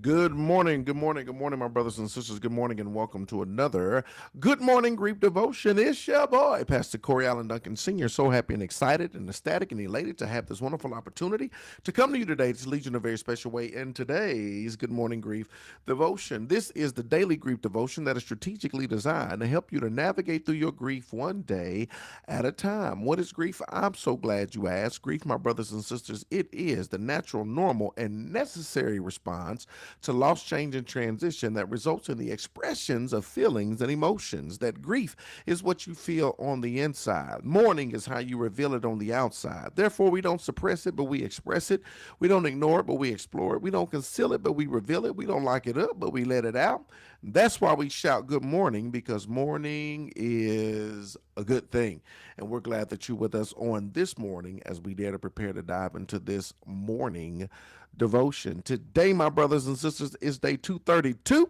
Good morning, good morning, good morning, my brothers and sisters. Good morning, and welcome to another Good Morning Grief Devotion. It's your boy, Pastor Corey Allen Duncan Sr. So happy and excited and ecstatic and elated to have this wonderful opportunity to come to you today to lead you in a very special way in today's Good Morning Grief Devotion. This is the daily grief devotion that is strategically designed to help you to navigate through your grief one day at a time. What is grief? I'm so glad you asked. Grief, my brothers and sisters, it is the natural, normal, and necessary response to loss, change, and transition that results in the expressions of feelings and emotions. That grief is what you feel on the inside. Mourning is how you reveal it on the outside. Therefore, we don't suppress it, but we express it. We don't ignore it, but we explore it. We don't conceal it, but we reveal it. We don't lock it up, but we let it out. That's why we shout good morning, because morning is a good thing. And we're glad that you're with us on this morning as we dare to prepare to dive into this morning devotion. Today, my brothers and sisters, is day 232.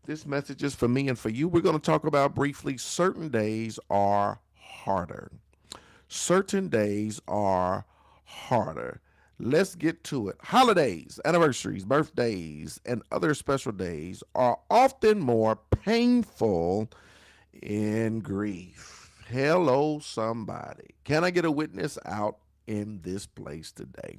This message is for me and for you. We're going to talk about briefly certain days are harder. Certain days are harder. Let's get to it. Holidays, anniversaries, birthdays, and other special days are often more painful in grief. Hello, somebody. Can I get a witness out in this place today?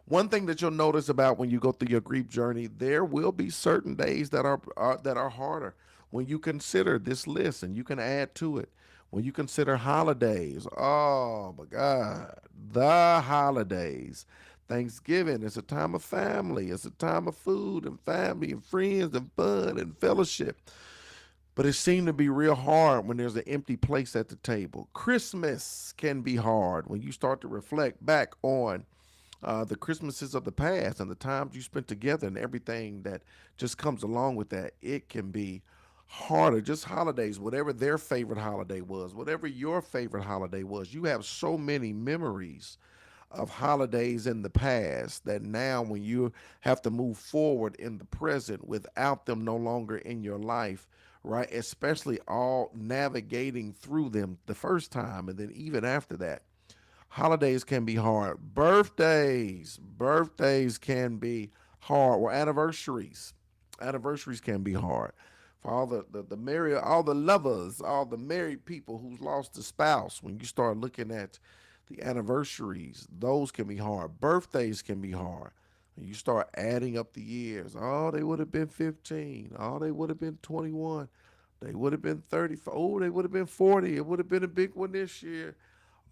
One thing that you'll notice about when you go through your grief journey, there will be certain days that are harder. When you consider this list, and you can add to it, when you consider holidays, oh my God, the holidays. Thanksgiving is a time of family. It's a time of food and family and friends and fun and fellowship. But it seemed to be real hard when there's an empty place at the table. Christmas can be hard when you start to reflect back on the Christmases of the past and the times you spent together and everything that just comes along with that. It can be harder. Just holidays, whatever their favorite holiday was, whatever your favorite holiday was, you have so many memories of holidays in the past that now when you have to move forward in the present without them no longer in your life, right? Especially all navigating through them the first time and then even after that. Holidays can be hard. Birthdays can be hard. Or anniversaries can be hard. For all the married, all the lovers, all the married people who's lost a spouse, when you start looking at the anniversaries, those can be hard. Birthdays can be hard. When you start adding up the years, oh, they would have been 15. Oh, they would have been 21. They would have been 30. Oh, they would have been 40. It would have been a big one this year.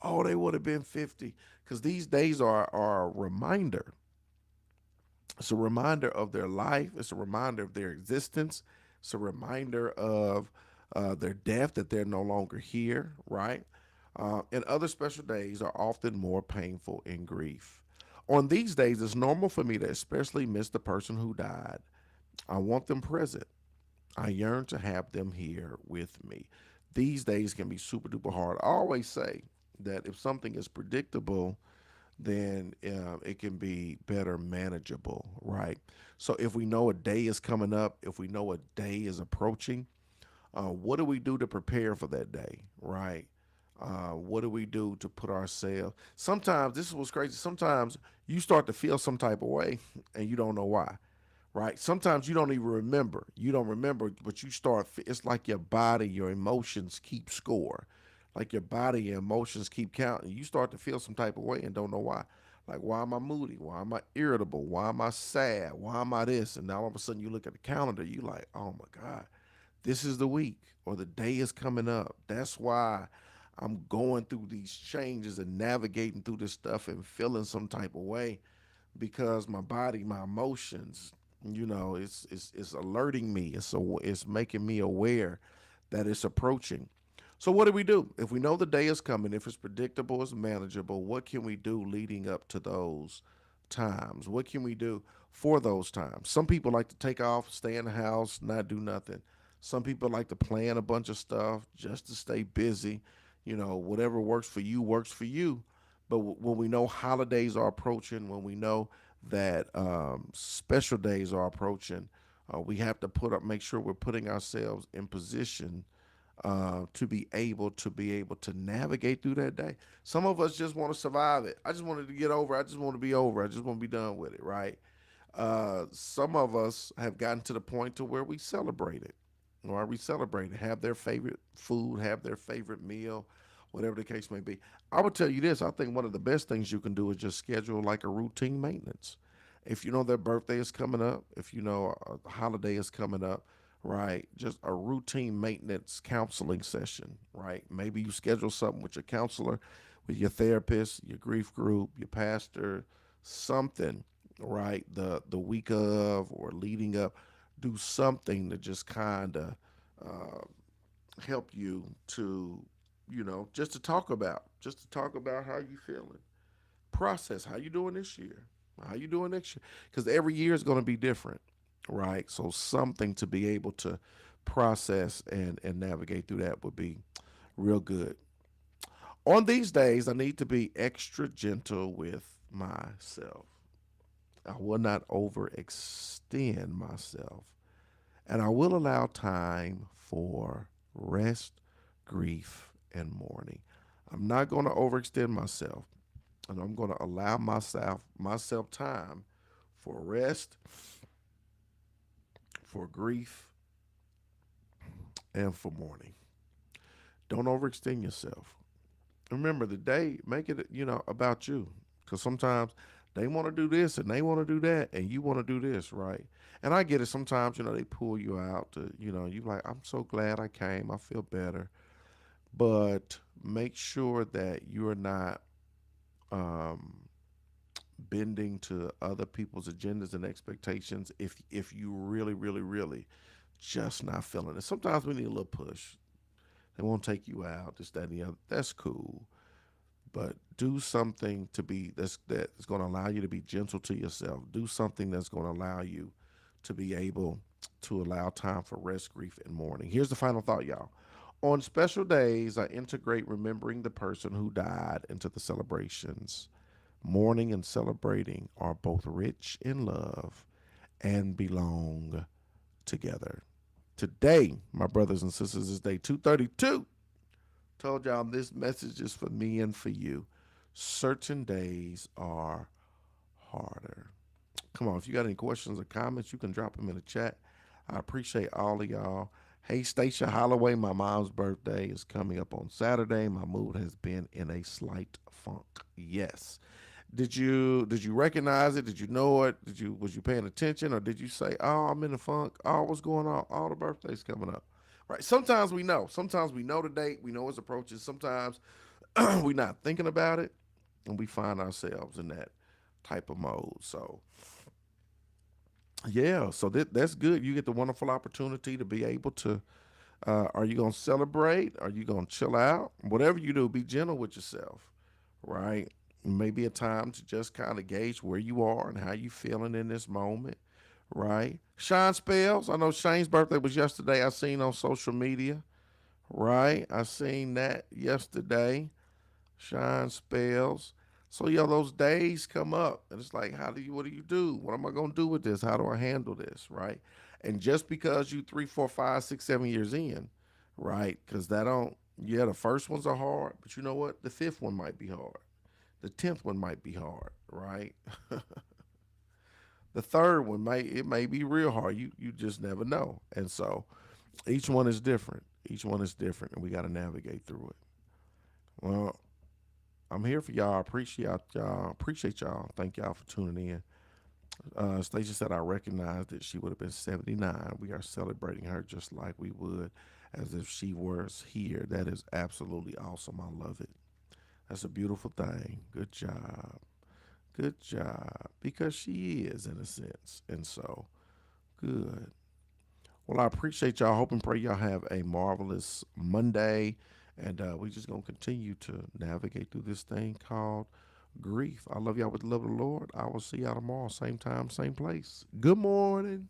Oh, they would have been 50. Because these days are a reminder. It's a reminder of their life. It's a reminder of their existence. It's a reminder of their death, that they're no longer here, right? And other special days are often more painful in grief. On these days, it's normal for me to especially miss the person who died. I want them present. I yearn to have them here with me. These days can be super duper hard. I always say that if something is predictable, then it can be better manageable, right? So if we know a day is coming up, if we know a day is approaching, what do we do to prepare for that day, right? What do we do to put ourselves? Sometimes, this is what's crazy. Sometimes you start to feel some type of way and you don't know why, right? Sometimes you don't even remember. You don't remember, but you start, it's like your body, your emotions keep score. Like your body, your emotions keep counting. You start to feel some type of way and don't know why. Like, why am I moody? Why am I irritable? Why am I sad? Why am I this? And now all of a sudden you look at the calendar, you like, oh my God, this is the week or the day is coming up. That's why I'm going through these changes and navigating through this stuff and feeling some type of way, because my body, my emotions, it's alerting me. It's making me aware that it's approaching. So what do we do? If we know the day is coming, if it's predictable, it's manageable, what can we do leading up to those times? What can we do for those times? Some people like to take off, stay in the house, not do nothing. Some people like to plan a bunch of stuff just to stay busy. Whatever works for you works for you. But when we know holidays are approaching, when we know that special days are approaching, we have to make sure we're putting ourselves in position to be able to navigate through that day. Some of us just want to survive it. I just wanted to get over. I just want to be over. I just want to be done with it, right? Some of us have gotten to the point to where we celebrate it. Or we celebrate it, have their favorite food, have their favorite meal, whatever the case may be. I would tell you this, I think one of the best things you can do is just schedule like a routine maintenance. If you know their birthday is coming up, if you know a holiday is coming up, right? Just a routine maintenance counseling session, right? Maybe you schedule something with your counselor, with your therapist, your grief group, your pastor, something, right? The week of or leading up, do something to just kind of uh, help you to, just to talk about, how you feeling, process how you doing this year, how you doing next year, because every year is going to be different, right? So something to be able to process and navigate through that would be real good. On these days, I need to be extra gentle with myself. I will not overextend myself, and I will allow time for rest, grief, and mourning. I'm not going to overextend myself, and I'm going to allow myself time for rest, for grief, and for mourning. Don't overextend yourself. Remember the day, make it about you, because sometimes they want to do this and they want to do that and you want to do this, right? And I get it. Sometimes they pull you out to, you like, I'm so glad I came, I feel better. But make sure that you're not um bending to other people's agendas and expectations if you really really really just not feeling it. Sometimes we need a little push. They won't take you out, this, that, and the other. That's cool. But do something that's going to allow you to be gentle to yourself. Do something that's going to allow you to be able to allow time for rest, grief, and mourning. Here's the final thought, y'all. On special days, I integrate remembering the person who died into the celebrations. Mourning and celebrating are both rich in love and belong together. Today, my brothers and sisters, is day 232. Told y'all this message is for me and for you. Certain days are harder. Come on, if you got any questions or comments, you can drop them in the chat. I appreciate all of y'all. Hey, Stacia Holloway, my mom's birthday is coming up on Saturday. My mood has been in a slight funk. Yes. Did you recognize it? Did you know it? Was you paying attention, or did you say, "Oh, I'm in the funk. Oh, what's going on? All the birthdays coming up." Right. Sometimes we know. Sometimes we know the date. We know its approaches. Sometimes we're not thinking about it, and we find ourselves in that type of mode. So yeah. So that's good. You get the wonderful opportunity to be able to. Are you gonna celebrate? Are you gonna chill out? Whatever you do, be gentle with yourself. Right. Maybe a time to just kind of gauge where you are and how you feeling in this moment, right? Shine spells. I know Shane's birthday was yesterday. I seen on social media, right? I seen that yesterday. Shine spells. So those days come up, and it's like, what do you do? What am I gonna do with this? How do I handle this, right? And just because you 3, 4, 5, 6, 7 years in, right? Because that don't, yeah, the first ones are hard, but you know what? The fifth one might be hard. The 10th one might be hard, right? The third one may be real hard. You just never know. And so each one is different. Each one is different, and we got to navigate through it. Well, I'm here for y'all. I appreciate y'all. Appreciate y'all. Thank y'all for tuning in. Stacey said I recognized that she would have been 79. We are celebrating her just like we would as if she was here. That is absolutely awesome. I love it. That's a beautiful thing. Good job. Good job. Because she is, in a sense. And so, good. Well, I appreciate y'all. Hope and pray y'all have a marvelous Monday. And we just going to continue to navigate through this thing called grief. I love y'all with the love of the Lord. I will see y'all tomorrow, same time, same place. Good morning.